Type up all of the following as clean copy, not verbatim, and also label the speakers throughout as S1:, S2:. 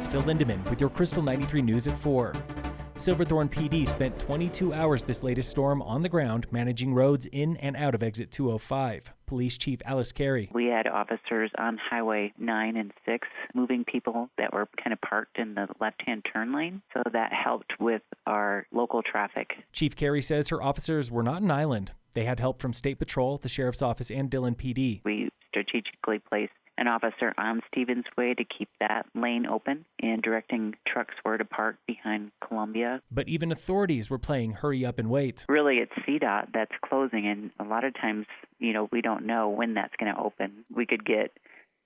S1: It's Phil Lindemann with your Krystal 93 News at 4. Silverthorne PD spent 22 hours this latest storm on the ground managing roads in and out of exit 205. Police Chief Alice Carey.
S2: We had officers on Highway 9 and 6 moving people that were kind of parked in the left-hand turn lane, so that helped with our local traffic.
S1: Chief Carey says her officers were not an island. They had help from State Patrol, the Sheriff's Office, and Dillon PD.
S2: We strategically placed an officer on Stevens Way to keep that lane open and directing trucks where to park behind Columbia.
S1: But even authorities were playing hurry up and wait.
S2: Really, it's CDOT that's closing, and a lot of times, we don't know when that's going to open. We could get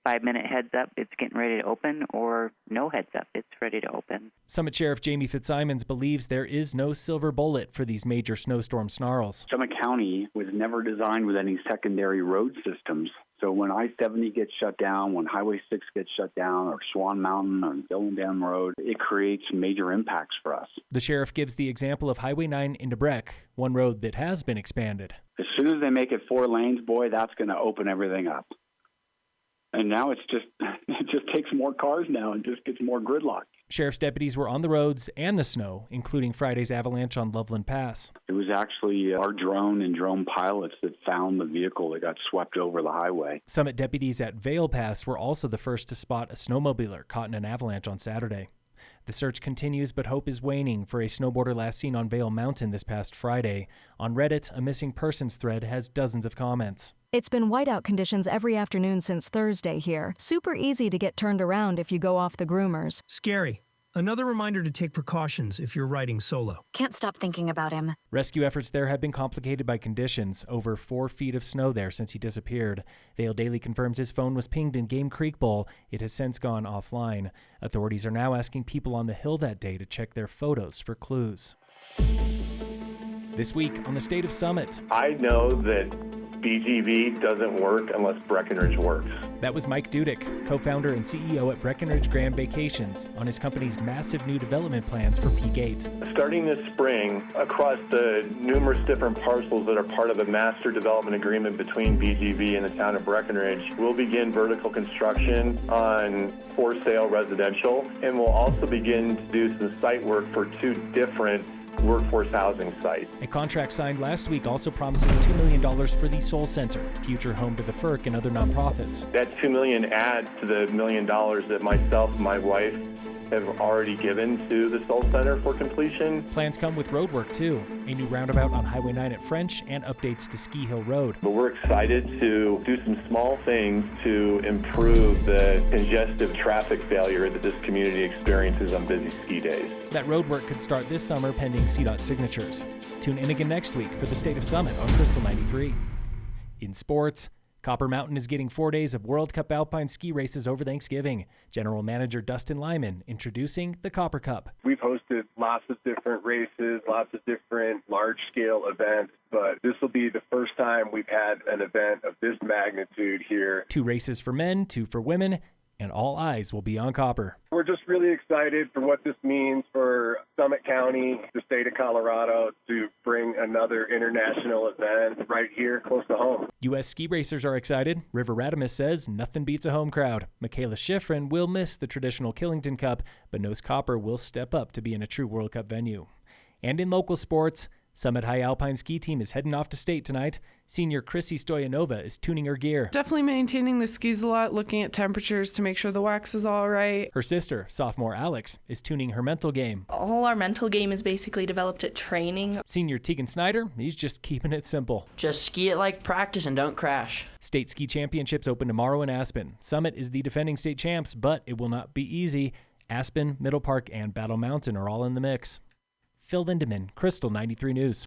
S2: 5-minute heads up, it's getting ready to open, or no heads up, it's ready to open.
S1: Summit Sheriff Jamie Fitzsimons believes there is no silver bullet for these major snowstorm snarls.
S3: Summit County was never designed with any secondary road systems. So when I-70 gets shut down, when Highway 6 gets shut down, or Swan Mountain or Dillon Dam Road, it creates major impacts for us.
S1: The sheriff gives the example of Highway 9 into Breck, one road that has been expanded.
S3: As soon as they make it 4 lanes, boy, that's going to open everything up. And now it just takes more cars now and just gets more gridlock.
S1: Sheriff's deputies were on the roads and the snow, including Friday's avalanche on Loveland Pass.
S3: It was actually our drone and drone pilots that found the vehicle that got swept over the highway.
S1: Summit deputies at Vail Pass were also the first to spot a snowmobiler caught in an avalanche on Saturday. The search continues, but hope is waning for a snowboarder last seen on Vail Mountain this past Friday. On Reddit, a missing persons thread has dozens of comments.
S4: It's been whiteout conditions every afternoon since Thursday here. Super easy to get turned around if you go off the groomers.
S5: Scary. Another reminder to take precautions if you're riding solo.
S6: Can't stop thinking about him.
S1: Rescue efforts there have been complicated by conditions. Over 4 feet of snow there since he disappeared. Vail Daily confirms his phone was pinged in Game Creek Bowl. It has since gone offline. Authorities are now asking people on the hill that day to check their photos for clues. This week on the State of Summit.
S7: I know that BGV doesn't work unless Breckenridge works.
S1: That was Mike Dudick, co-founder and CEO at Breckenridge Grand Vacations, on his company's massive new development plans for Peak 8.
S7: Starting this spring, across the numerous different parcels that are part of a master development agreement between BGV and the town of Breckenridge, we'll begin vertical construction on for-sale residential, and we'll also begin to do some site work for 2 different workforce housing site.
S1: A contract signed last week also promises $2 million for the Soul Center, future home to the FERC and other nonprofits.
S7: That $2 million adds to the $1 million that myself and my wife have already given to the Soul Center for completion.
S1: Plans come with road work too, a new roundabout on Highway 9 at French and updates to Ski Hill Road.
S7: But we're excited to do some small things to improve the congestive traffic failure that this community experiences on busy ski days.
S1: That road work could start this summer pending CDOT signatures. Tune in again next week for the State of Summit on Krystal 93. In sports, Copper Mountain is getting 4 days of World Cup alpine ski races over Thanksgiving. General Manager Dustin Lyman introducing the Copper Cup.
S8: We've hosted lots of different races, lots of different large-scale events, but this will be the first time we've had an event of this magnitude here.
S1: 2 races for men, 2 for women, and all eyes will be on Copper.
S8: We're just really excited for what this means for Summit County, the state of Colorado, to bring another international event right here close to home.
S1: U.S. ski racers are excited. River Radimus says nothing beats a home crowd. Michaela Schifrin will miss the traditional Killington Cup, but knows Copper will step up to be in a true World Cup venue. And in local sports, Summit High Alpine Ski Team is heading off to state tonight. Senior Chrissy Stoyanova is tuning her gear.
S9: Definitely maintaining the skis a lot, looking at temperatures to make sure the wax is all right.
S1: Her sister, sophomore Alex, is tuning her mental game.
S10: All our mental game is basically developed at training.
S1: Senior Tegan Snyder, he's just keeping it simple.
S11: Just ski it like practice and don't crash.
S1: State ski championships open tomorrow in Aspen. Summit is the defending state champs, but it will not be easy. Aspen, Middle Park, and Battle Mountain are all in the mix. Phil Lindemann, Krystal 93 News.